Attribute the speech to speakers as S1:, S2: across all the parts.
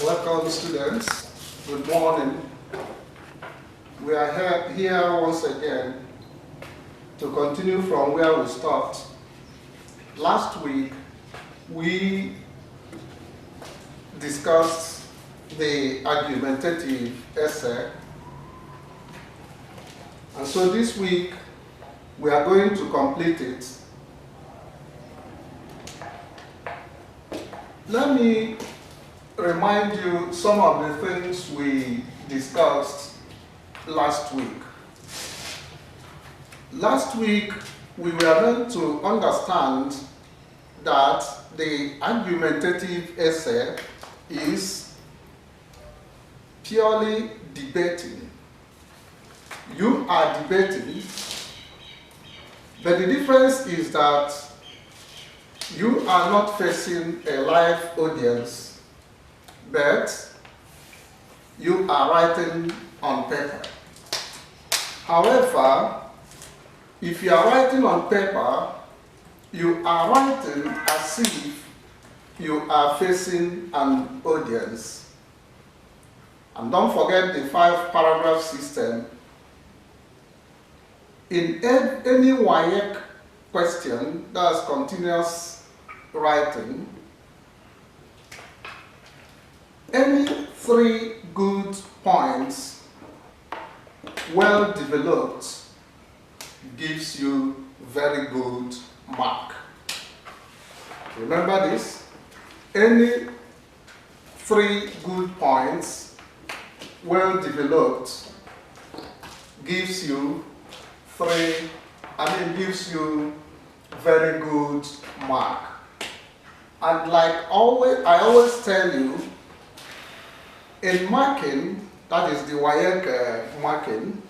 S1: Welcome, students. Good morning. We are here once again to continue from where we stopped. Last week, we discussed the argumentative essay. And so this week, we are going to complete it. Let me remind you some of the things we discussed last week. Last week, we were meant to understand that the argumentative essay is purely debating. You are debating, but the difference is that you are not facing a live audience, but you are writing on paper. However, if you are writing on paper, you are writing as if you are facing an audience. And don't forget the 5-paragraph system. In any WAEC question, that's continuous writing, any 3 good points, well developed, gives you very good mark. Remember this? Any 3 good points, well developed, gives you gives you very good mark. And like I always tell you, in marking, that is the WAEC marking,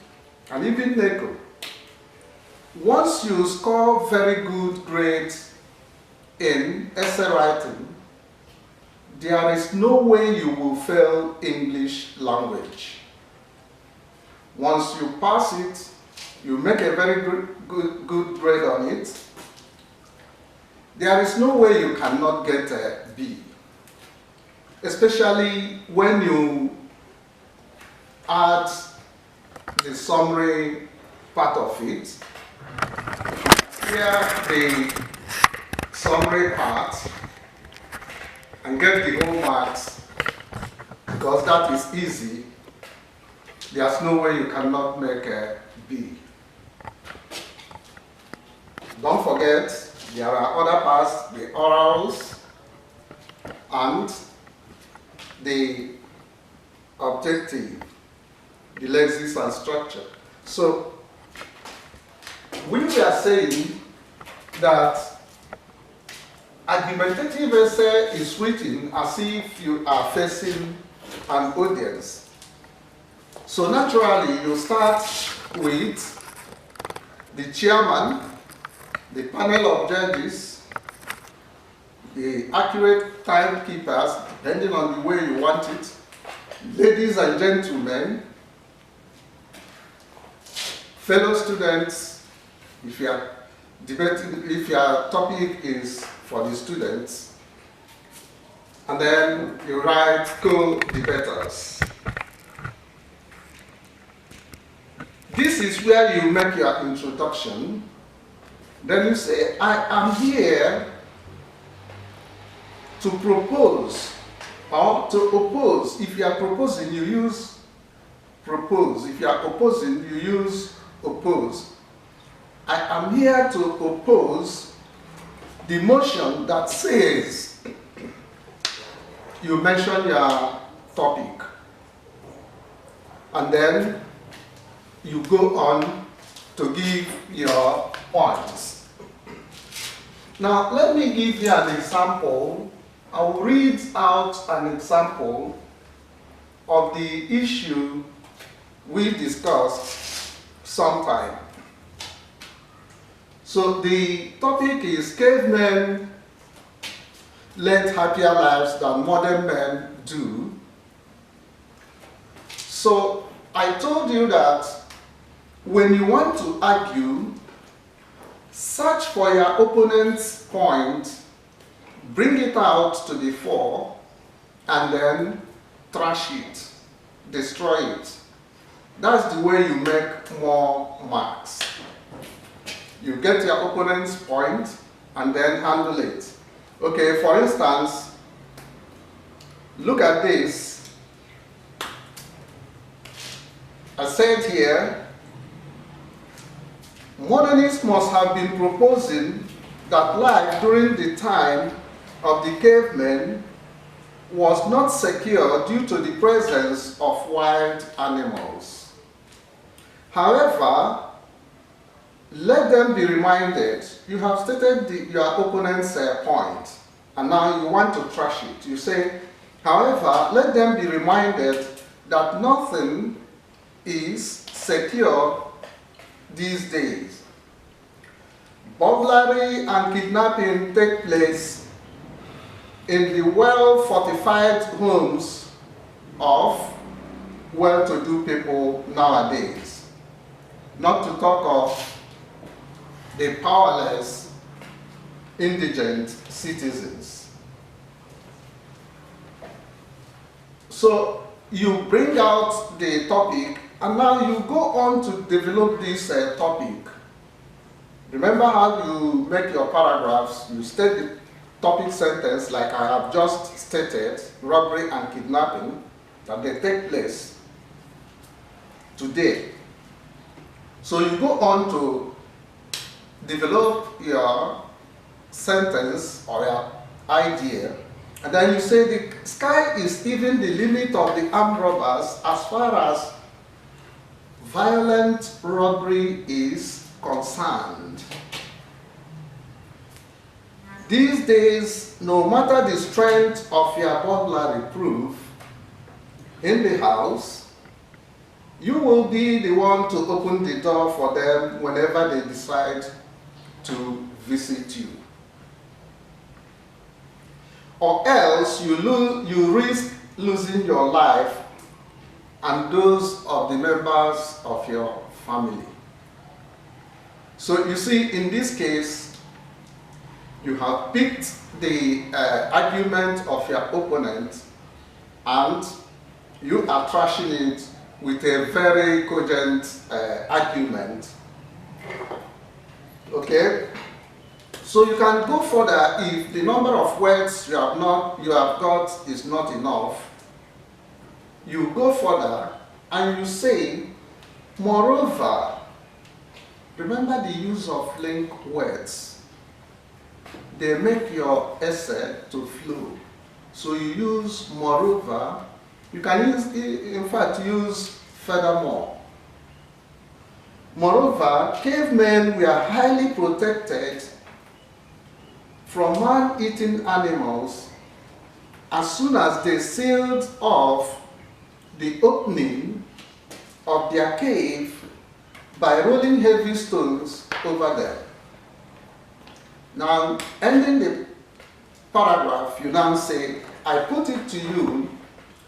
S1: and even NECO, once you score very good grades in essay writing, there is no way you will fail English language. Once you pass it, you make a very good grade on it, there is no way you cannot get a B. Especially when you add the summary part of it. Here the summary part and get the whole marks, because that is easy. There's no way you cannot make a B. Don't forget, there are other parts, the orals and the objective, the lexis and structure. So we were saying that argumentative essay is written as if you are facing an audience. So naturally, you start with the chairman, the panel of judges, the accurate timekeepers, depending on the way you want it, ladies and gentlemen, fellow students, if you are debating, if your topic is for the students, and then you write co-debaters. This is where you make your introduction. Then you say, I am here to propose or to oppose. If you are proposing, you use propose. If you are opposing, you use oppose. I am here to oppose the motion that says, you mention your topic, and then you go on to give your points. Now, let me give you an example. I will read out an example of the issue we discussed sometime. So the topic is cavemen led happier lives than modern men do. So I told you that when you want to argue, search for your opponent's point, bring it out to the fore, and then trash it, destroy it. That's the way you make more marks. You get your opponent's point and then handle it. Okay, for instance, look at this. I said here, modernists must have been proposing that life during the time of the cavemen was not secure due to the presence of wild animals. However, let them be reminded, you have stated your opponent's point, and now you want to trash it. You say, however, let them be reminded that nothing is secure these days. Burglary and kidnapping take place in the well-fortified homes of well-to-do people nowadays, not to talk of the powerless, indigent citizens. So you bring out the topic, and now you go on to develop this topic. Remember how you make your paragraphs, you state the topic sentence like I have just stated, robbery and kidnapping, that they take place today. So you go on to develop your sentence or your idea, and then you say the sky is even the limit of the armed robbers as far as violent robbery is concerned. These days, no matter the strength of your burglary proof in the house, you will be the one to open the door for them whenever they decide to visit you. Or else you risk losing your life and those of the members of your family. So you see, in this case, you have picked the argument of your opponent and you are trashing it with a very cogent argument. Okay? So you can go further if the number of words you have got is not enough. You go further and you say, moreover, remember the use of link words. They make your essay to flow. So you use moreover. You can use, in fact, use furthermore. Moreover, cavemen were highly protected from man-eating animals as soon as they sealed off the opening of their cave by rolling heavy stones over them. Now, ending the paragraph, you now say, I put it to you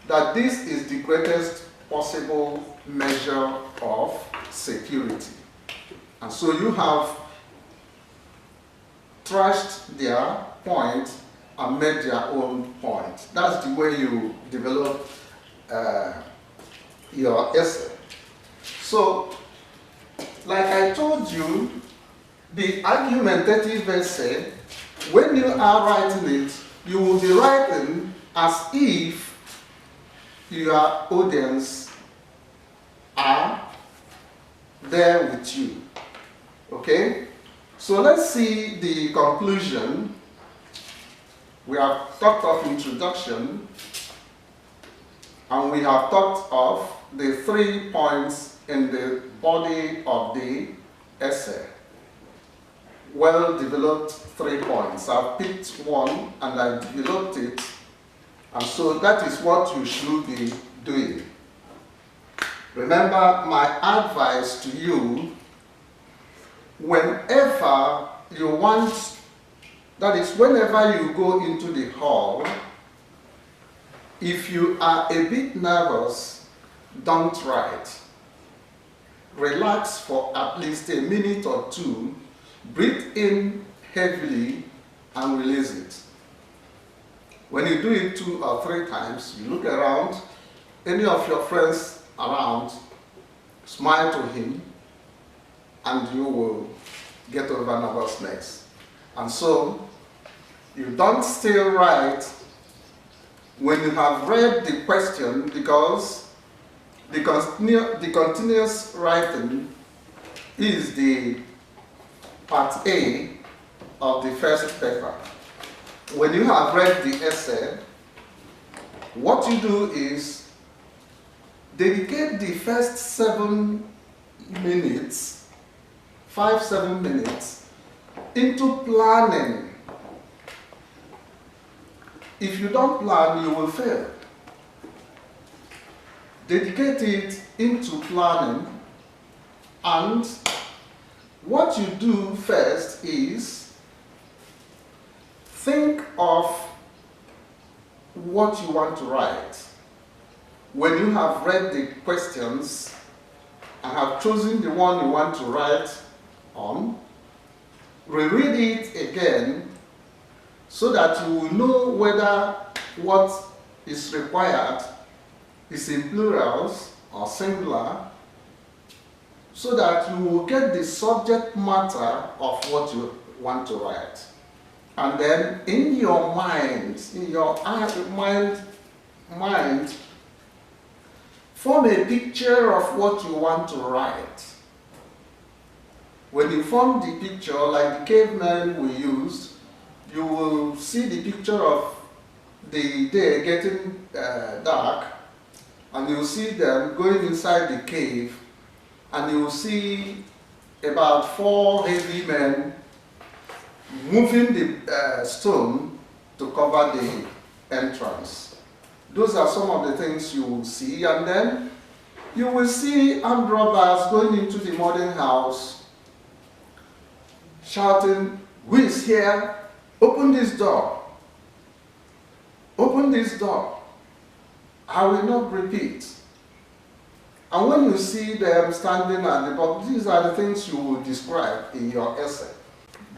S1: that this is the greatest possible measure of security. And so you have trashed their point and made their own point. That's the way you develop your essay. So, like I told you, the argumentative essay, when you are writing it, you will be writing as if your audience are there with you. Okay? So let's see the conclusion. We have talked of introduction, and we have talked of the 3 points in the body of the essay. Well-developed 3 points. I've picked one and I developed it, and so that is what you should be doing. Remember, my advice to you, whenever you want, that is, whenever you go into the hall, if you are a bit nervous, don't write. Relax for at least a minute or two, breathe in heavily and release it. When you do it 2 or 3 times, you look around, any of your friends around, smile to him, and you will get over nervousness. And so, you don't still write when you have read the question, because the continuous writing is the part A of the first paper. When you have read the essay, what you do is dedicate the first 7 minutes, 5-7 minutes, into planning. If you don't plan, you will fail. Dedicate it into planning, and what you do first is think of what you want to write. When you have read the questions and have chosen the one you want to write on, reread it again so that you will know whether what is required is in plurals or singular, so that you will get the subject matter of what you want to write. And then in your mind, form a picture of what you want to write. When you form the picture, like the cavemen we used, you will see the picture of the day getting dark, and you will see them going inside the cave, and you will see about 4 heavy men moving the stone to cover the entrance. Those are some of the things you will see, and then you will see armed robbers going into the modern house, shouting, "Who is here? Open this door. Open this door." I will not repeat. And when you see them standing at the door, these are the things you will describe in your essay.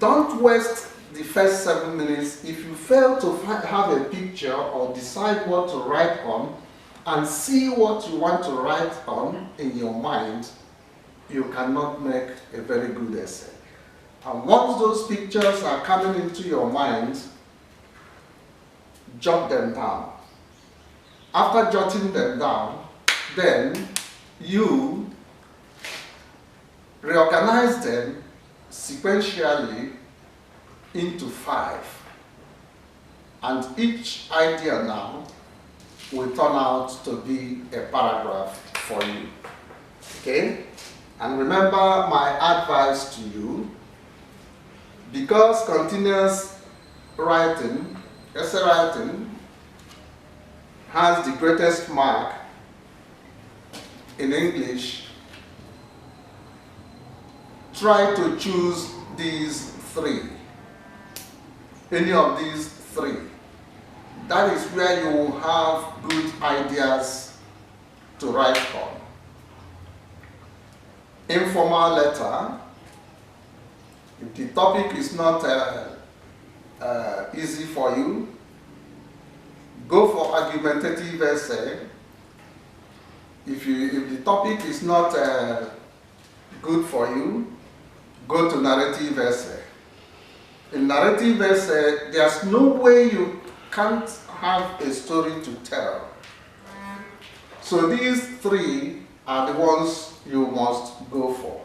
S1: Don't waste the first 7 minutes. If you fail to have a picture or decide what to write on and see what you want to write on in your mind, you cannot make a very good essay. And once those pictures are coming into your mind, jot them down. After jotting them down, then you reorganize them sequentially into 5. And each idea now will turn out to be a paragraph for you. Okay? And remember my advice to you, because continuous writing, essay writing, has the greatest mark in English, try to choose these 3. Any of these 3. That is where you will have good ideas to write on. Informal letter. If the topic is not easy for you, go for argumentative essay. If the topic is not good for you, go to narrative essay. In narrative essay, there's no way you can't have a story to tell. So these 3 are the ones you must go for.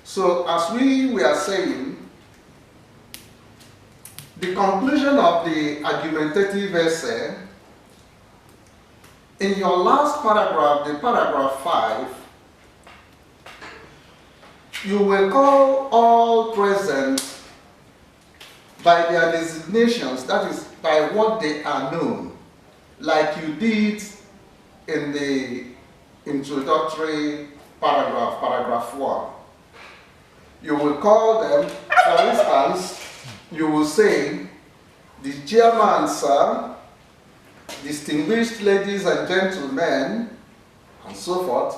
S1: So as we were saying, the conclusion of the argumentative essay, in your last paragraph, the paragraph 5, you will call all present by their designations, that is, by what they are known, like you did in the introductory paragraph, paragraph 1. You will call them, for instance, you will say, "The chairman, sir, distinguished ladies and gentlemen," and so forth.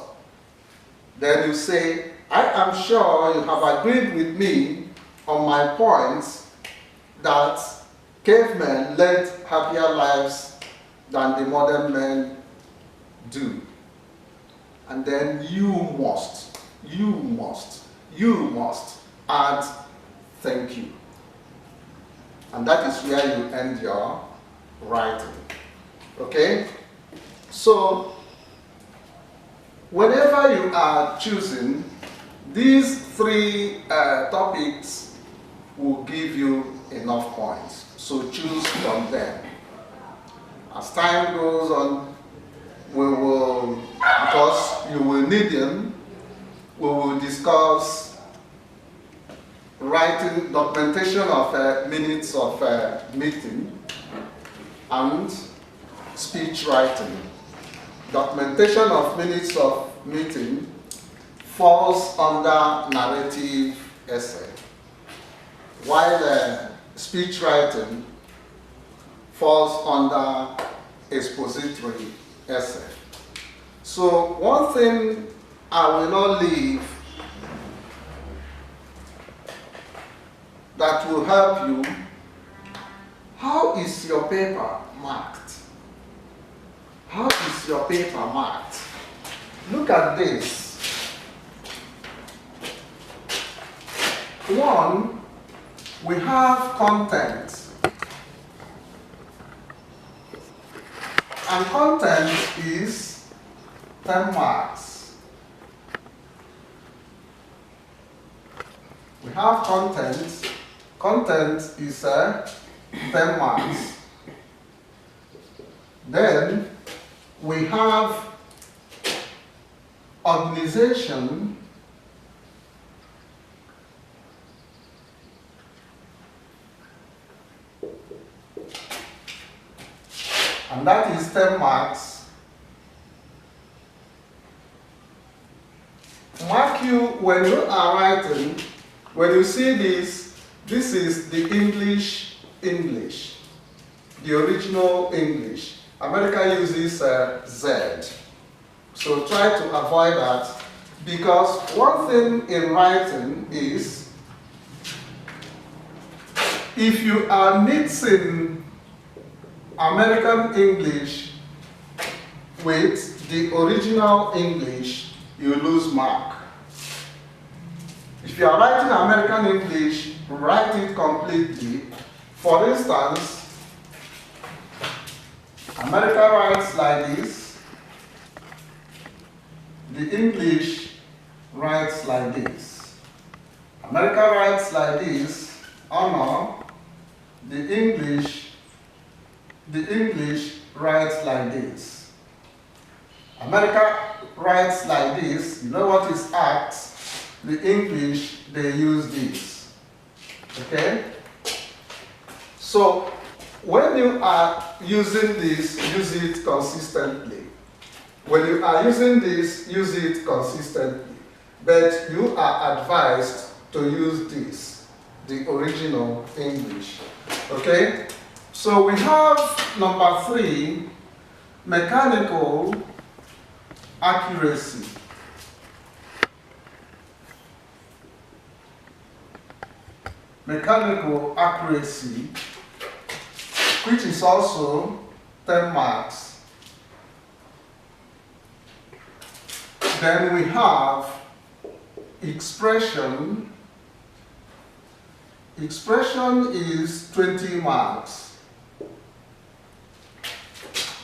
S1: Then you say, "I am sure you have agreed with me on my points that cavemen led happier lives than the modern men do. And then you must add thank you. And that is where you end your writing. Okay? So, whenever you are choosing, these three topics will give you enough points. So choose from them. As time goes on, we will, because you will need them, we will discuss writing, documentation of minutes of meeting, and speech writing. Documentation of minutes of meeting falls under narrative essay, while speech writing falls under expository essay. So one thing I will not leave that will help you: how is your paper marked? How is your paper marked? Look at this. One, we have content. And content is 10 marks. We have content. Content is 10 marks. Then we have organization. And that is 10 marks. Mark you when you are writing, when you see this, this is the English, the original English. America uses Z. So try to avoid that, because one thing in writing is, if you are mixing American English with the original English, you lose mark. If you are writing American English, write it completely. For instance, America writes like this, the English writes like this. America writes like this, honor, the English writes like this. America writes like this. You know what is act? The English, they use this. Okay? So, when you are using this, use it consistently. When you are using this, use it consistently. But you are advised to use this, the original English. Okay? So we have number 3, mechanical accuracy. Mechanical accuracy, which is also 10 marks. Then we have expression. Expression is 20 marks.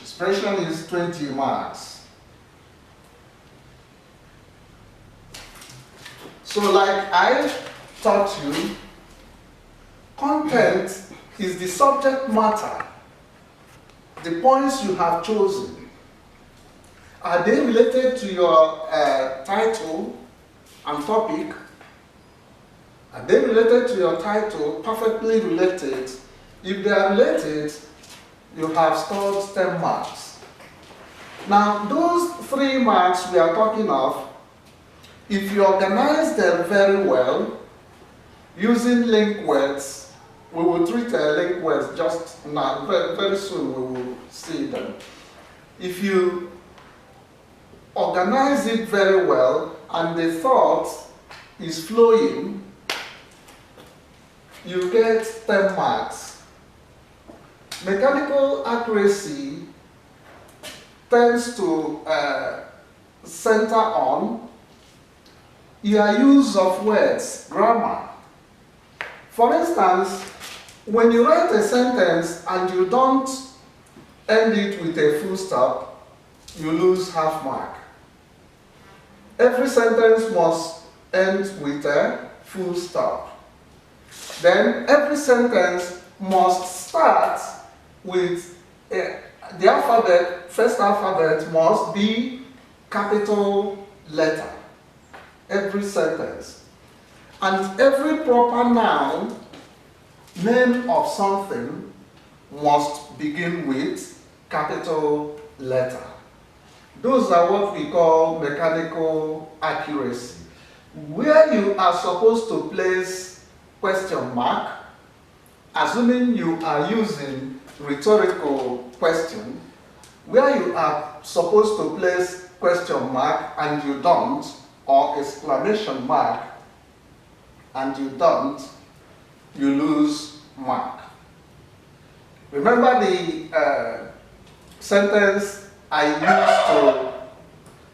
S1: Expression is 20 marks. So like I taught you, content is the subject matter, the points you have chosen. Are they related to your title and topic? Are they related to your title? Perfectly related. If they are related, you have scored 10 marks. Now, those 3 marks we are talking of, if you organize them very well, using link words, we will treat link words just now, very soon we will see them. If you organize it very well and the thought is flowing, you get 10 marks. Mechanical accuracy tends to center on your use of words, grammar. For instance, when you write a sentence and you don't end it with a full stop, you lose half mark. Every sentence must end with a full stop. Then every sentence must start with the alphabet, first alphabet must be capital letter. Every sentence. And every proper noun, name of something, must begin with capital letter. Those are what we call mechanical accuracy. Where you are supposed to place question mark, assuming you are using rhetorical question, where you are supposed to place question mark and you don't, or exclamation mark and you don't, you lose mark. Remember the sentence I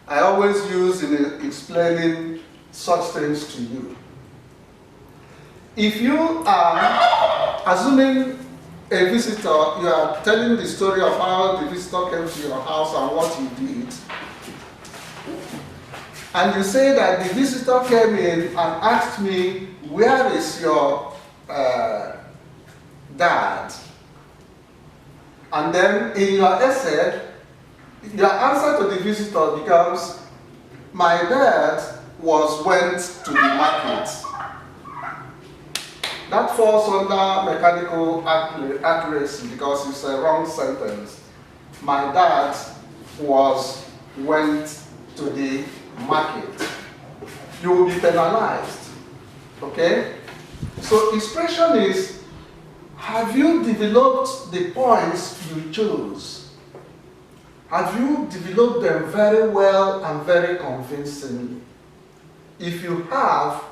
S1: always use in explaining such things to you. If you are assuming a visitor, you are telling the story of how the visitor came to your house and what he did, and you say that the visitor came in and asked me, where is your dad? And then in your essay, your answer to the visitor becomes, my dad went to the market. That falls under mechanical accuracy because it's a wrong sentence. My dad went to the market. You will be penalized. Okay? So expression is, have you developed the points you chose? Have you developed them very well and very convincingly? If you have,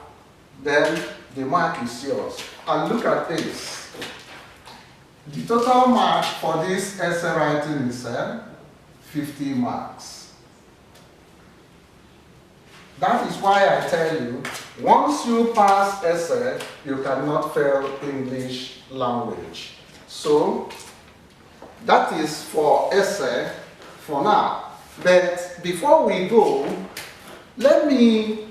S1: then the mark is yours. And look at this. The total mark for this essay writing is 50 marks. That is why I tell you, once you pass essay, you cannot fail English language. So, that is for essay for now. But before we go, let me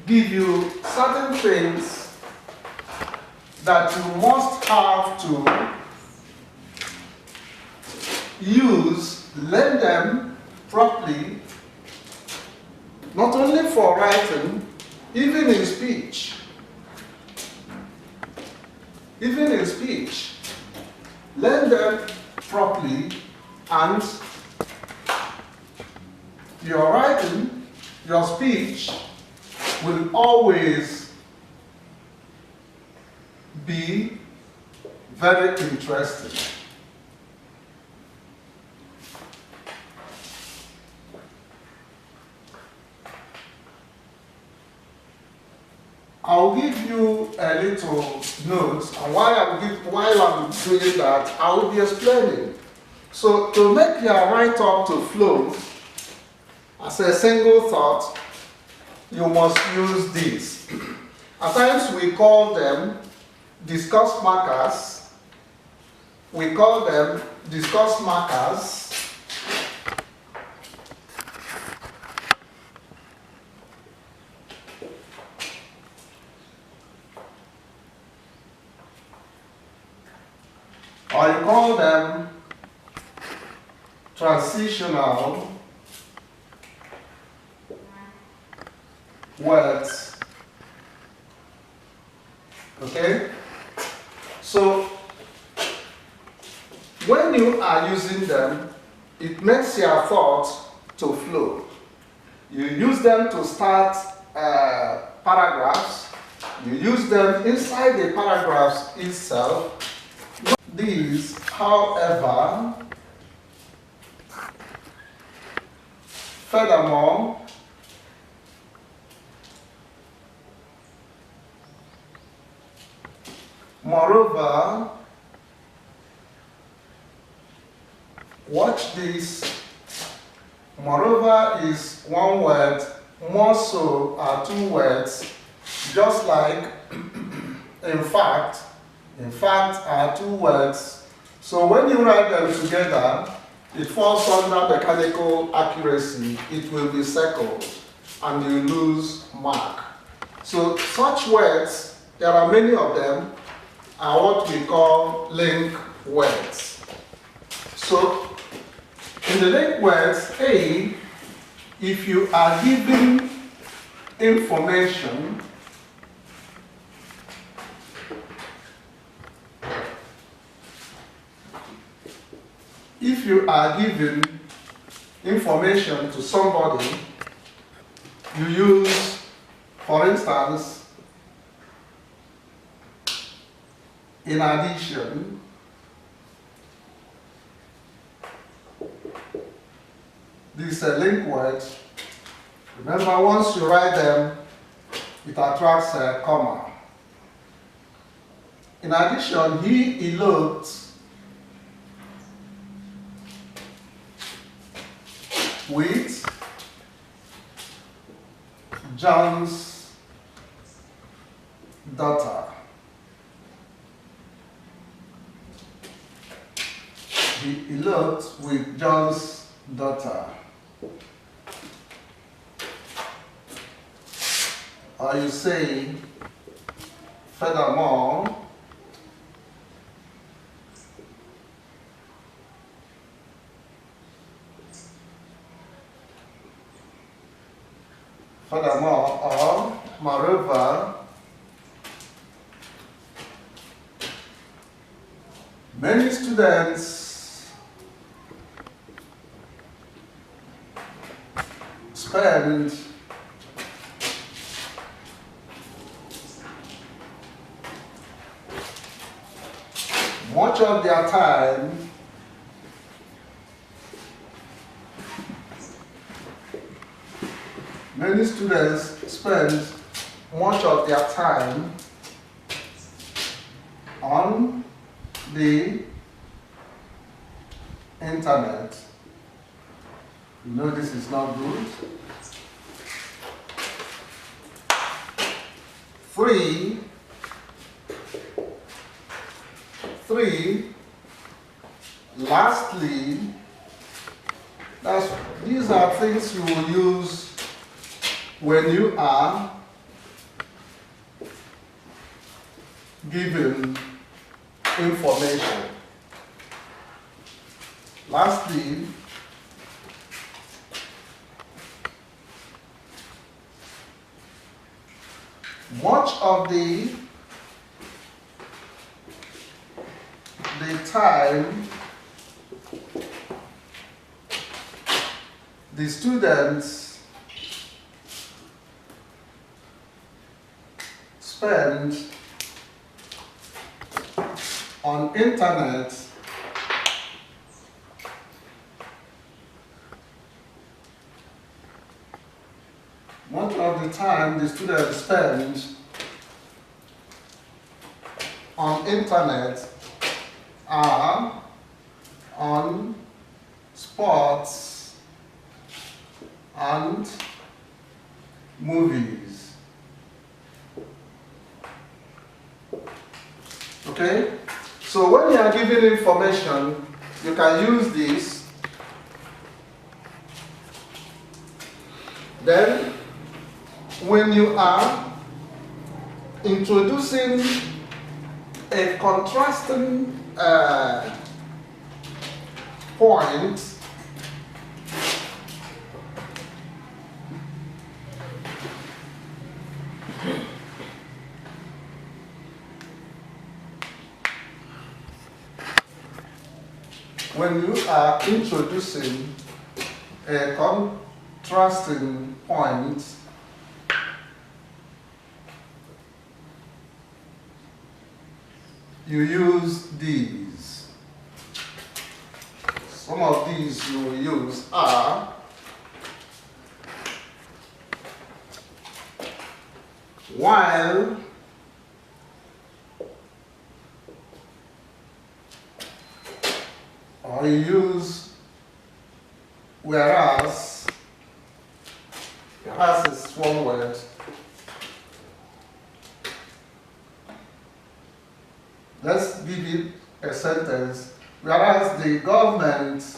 S1: give you certain things that you must have to use, learn them properly, not only for writing, even in speech. Even in speech. Learn them properly, and your writing, your speech, will always be very interesting. I'll give you a little note, and while I'm doing that, I will be explaining. So to make your write-up to flow as a single thought, you must use these. At times we call them discuss markers. We call them discuss markers. Or you call them transitional words. Okay? So, when you are using them, it makes your thought to flow. You use them to start paragraphs. You use them inside the paragraphs itself. These, however, furthermore, moreover, Watch this. Moreover is one word, more so are two words, just like in fact are two words. So when you write them together, it falls under mechanical accuracy. It will be circled and you lose mark. So such words, there are many of them, are what we call link words. So in the link words, A, if you are given information to somebody, you use, for instance, in addition, these are link words. Remember, once you write them, it attracts a comma. In addition, he eloped with John's daughter. He eloped with John's daughter. Or you say, furthermore, or moreover, many students spend much of their time on the internet. You know this is not good. 3, lastly, these are things you will use when you are given information. Lastly, much of the time the students spend on internet are on sports and movies. Okay? So when you are given information, you can use this. Then, when you are introducing a contrasting point, when you are introducing a contrasting point, you use these. Some of these you will use are while or you use whereas is one word. Let's give it a sentence. Whereas the government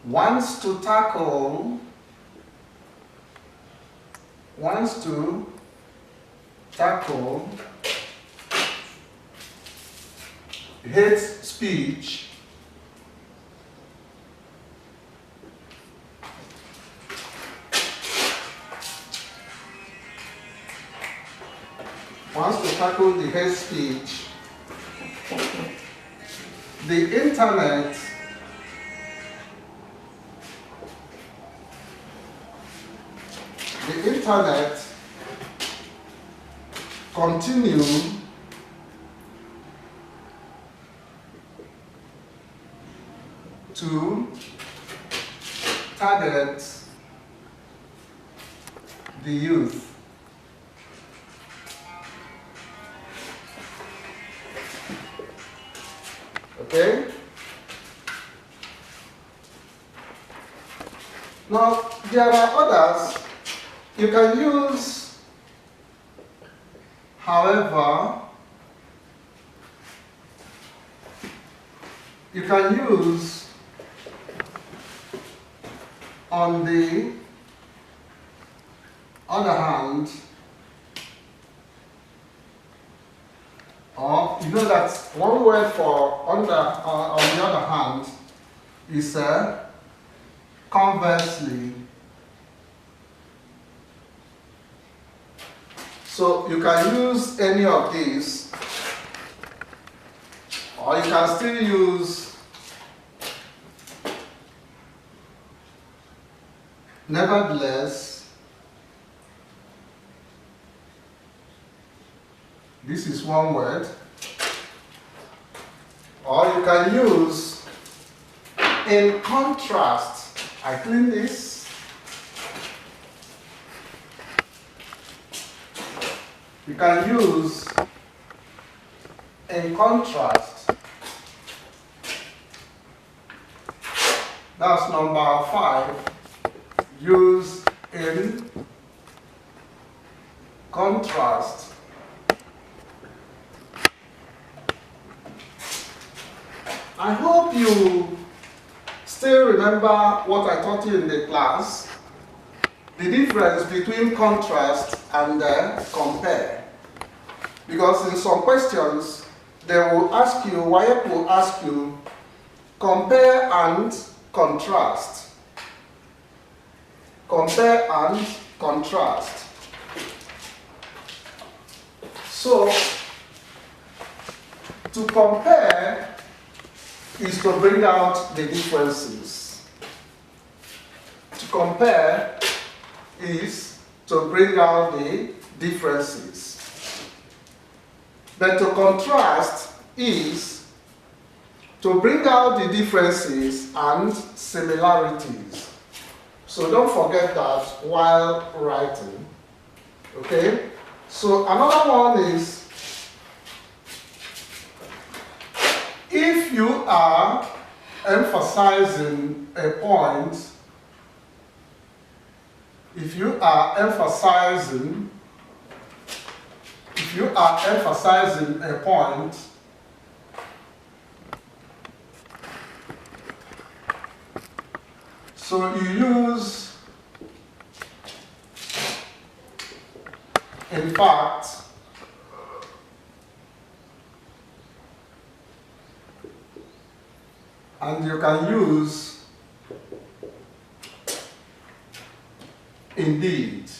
S1: wants to tackle hate speech the hate speech. The internet continue to target the youth. Okay? Now, there are others. You can use, however, you can use on the other hand, or you know that one word for on the other hand is conversely. So you can use any of these, or you can still use nevertheless. This is one word. Or you can use in contrast. I clean this. You can use in contrast. That's number 5. Use in contrast. I hope you still remember what I taught you in the class, the difference between contrast and compare. Because in some questions, they will ask you, WAEC will ask you, compare and contrast. Compare and contrast. So, to compare is to bring out the differences. To compare is to bring out the differences. But to contrast is to bring out the differences and similarities. So don't forget that while writing. Okay? So another one is, if you are emphasizing a point, if you are emphasizing a point, so you use, in fact, and you can use indeed.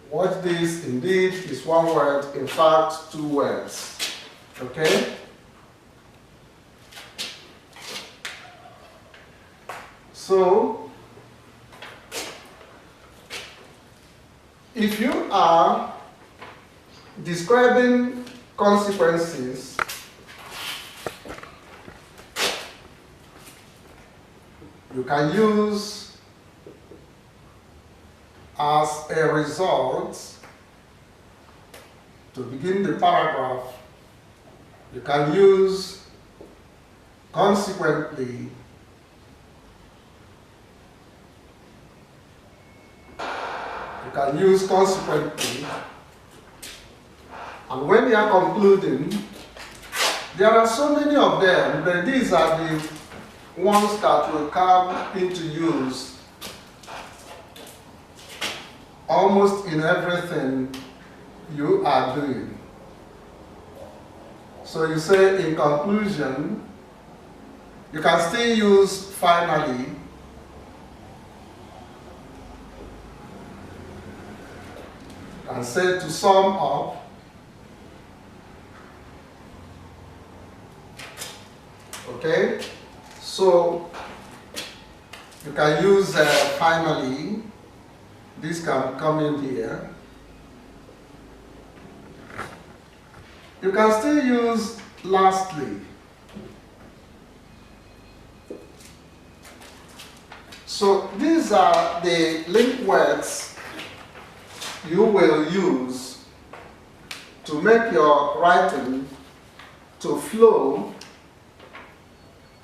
S1: Watch this, indeed is one word, in fact, 2 words. Okay? So, if you are describing consequences, you can use as a result, to begin the paragraph, you can use consequently. You can use consequently. And when you are concluding, there are so many of them, but these are the ones that will come into use almost in everything you are doing. So you say in conclusion, you can still use finally, and say to sum up. Okay, so you can use finally. This can come in here. You can still use lastly. So these are the link words you will use to make your writing to flow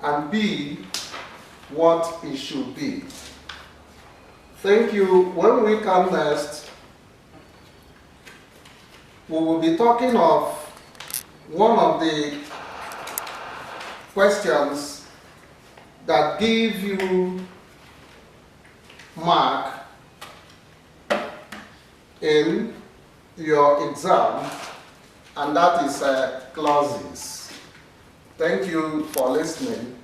S1: and be what it should be. Thank you. When we come next, we will be talking of one of the questions that give you mark in your exam, and that is clauses. Thank you for listening.